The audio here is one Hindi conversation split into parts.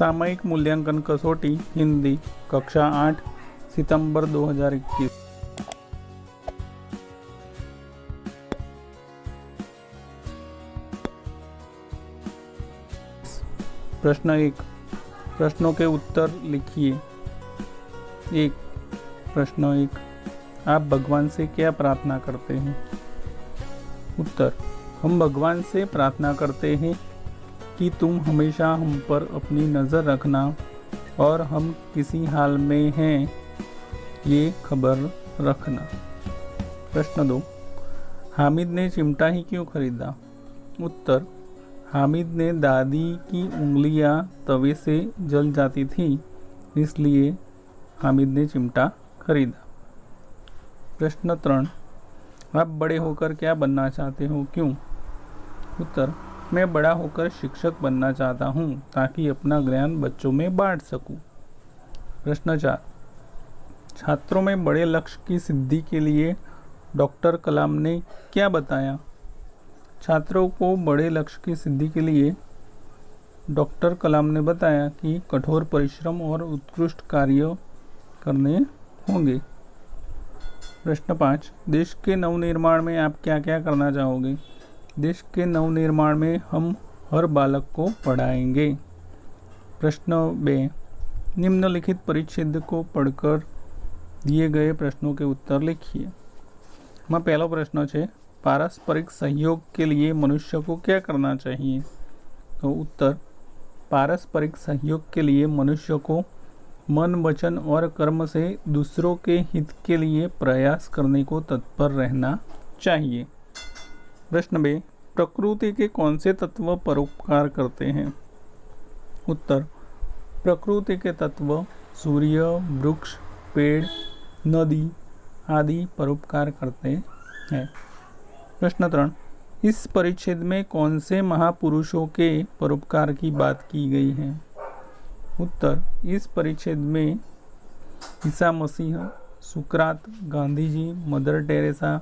सामयिक मूल्यांकन कसौटी हिंदी कक्षा 8 सितंबर 2021। प्रश्न 1, प्रश्नों के उत्तर लिखिए। 1, प्रश्न 1, आप भगवान से क्या प्रार्थना करते हैं? उत्तर, हम भगवान से प्रार्थना करते हैं कि तुम हमेशा हम पर अपनी नज़र रखना और हम किसी हाल में हैं ये खबर रखना। प्रश्न 2, हामिद ने चिमटा ही क्यों खरीदा? उत्तर, हामिद ने दादी की उंगलियां तवे से जल जाती थी, इसलिए हामिद ने चिमटा खरीदा। प्रश्न 3, आप बड़े होकर क्या बनना चाहते हो, क्यों? उत्तर, मैं बड़ा होकर शिक्षक बनना चाहता हूँ ताकि अपना ज्ञान बच्चों में बांट सकूँ। प्रश्न 4, छात्रों में बड़े लक्ष्य की सिद्धि के लिए डॉक्टर कलाम ने क्या बताया? छात्रों को बड़े लक्ष्य की सिद्धि के लिए डॉक्टर कलाम ने बताया कि कठोर परिश्रम और उत्कृष्ट कार्य करने होंगे। प्रश्न 5, देश के नवनिर्माण में आप क्या क्या करना चाहोगे? देश के नवनिर्माण में हम हर बालक को पढ़ाएंगे। प्रश्न 2, निम्नलिखित परिच्छेद को पढ़कर दिए गए प्रश्नों के उत्तर लिखिए। मैं पहला प्रश्न है, पारस्परिक सहयोग के लिए मनुष्य को क्या करना चाहिए? तो उत्तर, पारस्परिक सहयोग के लिए मनुष्य को मन, वचन और कर्म से दूसरों के हित के लिए प्रयास करने को तत्पर रहना चाहिए। प्रश्न 2, प्रकृति के कौन से तत्व परोपकार करते हैं? उत्तर, प्रकृति के तत्व सूर्य, वृक्ष, पेड़, नदी आदि परोपकार करते हैं। प्रश्न 3, इस परिच्छेद में कौन से महापुरुषों के परोपकार की बात की गई है? उत्तर, इस परिच्छेद में ईसा मसीह, सुकरात, गांधी जी, मदर टेरेसा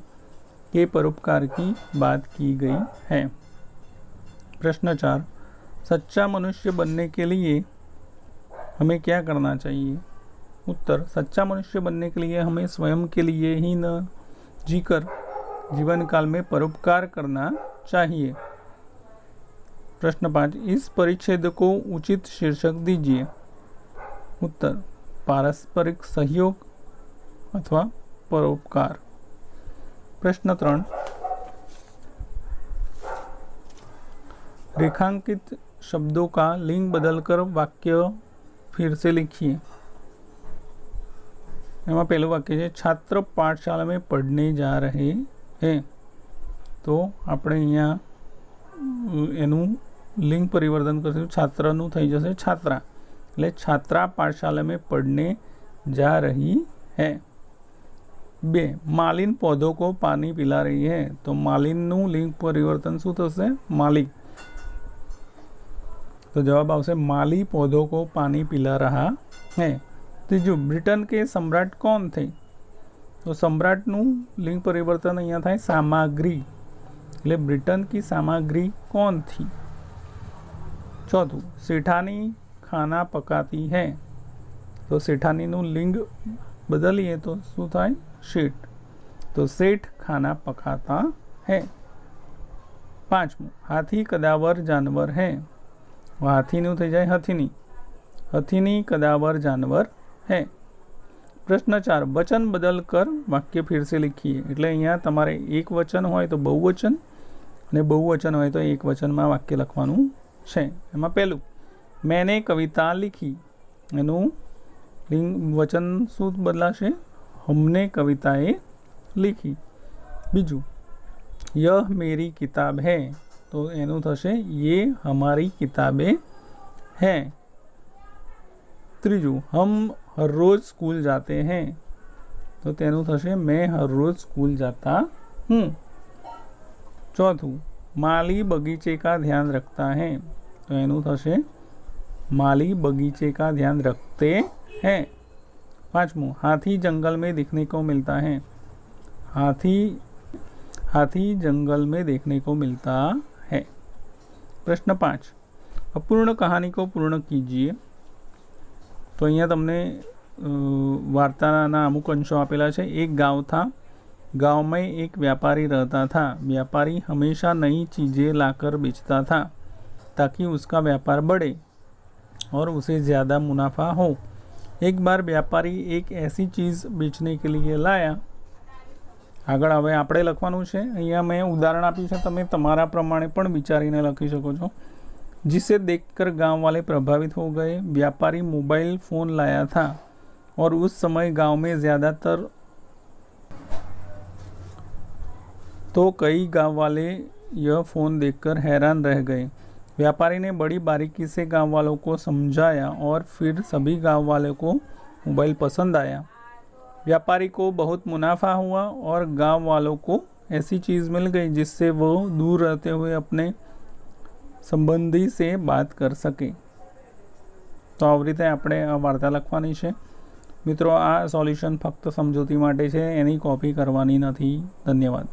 के परोपकार की बात की गई है। प्रश्न 4, सच्चा मनुष्य बनने के लिए हमें क्या करना चाहिए? उत्तर, सच्चा मनुष्य बनने के लिए हमें स्वयं के लिए ही न जीकर जीवन काल में परोपकार करना चाहिए। प्रश्न 5, इस परिच्छेद को उचित शीर्षक दीजिए। उत्तर, पारस्परिक सहयोग अथवा परोपकार। प्रश्न 3, रेखांकित शब्दों का लिंग बदलकर वाक्य फिर से लिखिए। एમાં પહેલું વાક્ય છે, છાત્ર પાઠશાળા में पढ़ने जा रहे हैं। तो આપણે અહીંયા એનું લિંગ પરિવર્તન કરશું, છાત્રનું થઈ જશે છાત્રા, એટલે છાત્રા પાઠશાला में पढ़ने जा रही है। 2, मालिन पौधों को पानी पिला रही है। तो मालिनનું લિંગ પરિવર્તન શું થશે? माली। तो जवाब आवશે माली पौधों को पानी पिला रहा है। तीजू, ब्रिटन के सम्राट कौन थे? तो सम्राटનું લિંગ પરિવર્તન અહીંયા થાય સામગ્રી, એટલે ब्रिटन की सामग्री कौन थी? चौथું, सेठानी खाना पकाती है। तो सेठानीનું લિંગ बदलिए तो શું થાય? शेठ। तो सेठ खाना पकाता है। 5, हाथी कदावर जानवर है। हाथीનું થઈ જાય हथीनी, हथीनी कदावर जानवर है। प्रश्न 4, वचन बदल कर वाक्य फिर से लिखिए। એટલે અહીંયા તમારે એક વચન હોય તો બહુવચન અને બહુવચન હોય તો એક વચનમાં વાક્ય લખવાનું છે। એમાં પહેલું, मैंने कविता लिखी, એનું લિંગ વચન શું બદલાશે? हमने कविताएं लिखी। બીજું, यह मेरी किताब है, तो એનું થશે ये हमारी किताबें हैं। ત્રીજું, हम हर रोज़ स्कूल जाते हैं, तो तेनु थशे मैं हर रोज़ स्कूल जाता हूँ। चौथुं, माली बगीचे का ध्यान रखता है, तो एनु थशे माली बगीचे का ध्यान रखते हैं। 5, हाथी जंगल में दिखने को मिलता है। हाथी जंगल में देखने को मिलता है। प्रश्न 5, अपूर्ण कहानी को पूर्ण कीजिए। तो અહીંયા તમને वार्ताना अमुक अंशों आपेला है। एक गांव था, गांव में एक व्यापारी रहता था। व्यापारी हमेशा नई चीज़ें लाकर बेचता था ताकि उसका व्यापार बढ़े और उसे ज़्यादा मुनाफा हो। एक बार व्यापारी एक ऐसी चीज़ बेचने के लिए लाया। आगळ हवे आपणे लखवानुं छे। अहींया मैं उदाहरण आप्युं छे, तमे तमारा प्रमाणे पण विचारीने लखी शको छो। जिसे देखकर गांव वाले प्रभावित हो गए। व्यापारी मोबाइल फ़ोन लाया था और उस समय गांव में ज़्यादातर तो कई गांव वाले यह फ़ोन देखकर हैरान रह गए। व्यापारी ने बड़ी बारीकी से गांव वालों को समझाया और फिर सभी गांव वालों को मोबाइल पसंद आया। व्यापारी को बहुत मुनाफा हुआ और गांव वालों को ऐसी चीज़ मिल गई जिससे वो दूर रहते हुए अपने संबंधी से बात कर सके। तो आ रीते आपणे आ वार्ता लखवानी छे। मित्रों, आ सोल्यूशन फक्त समजूती माटे छे, एनी कॉपी करवानी नथी। धन्यवाद।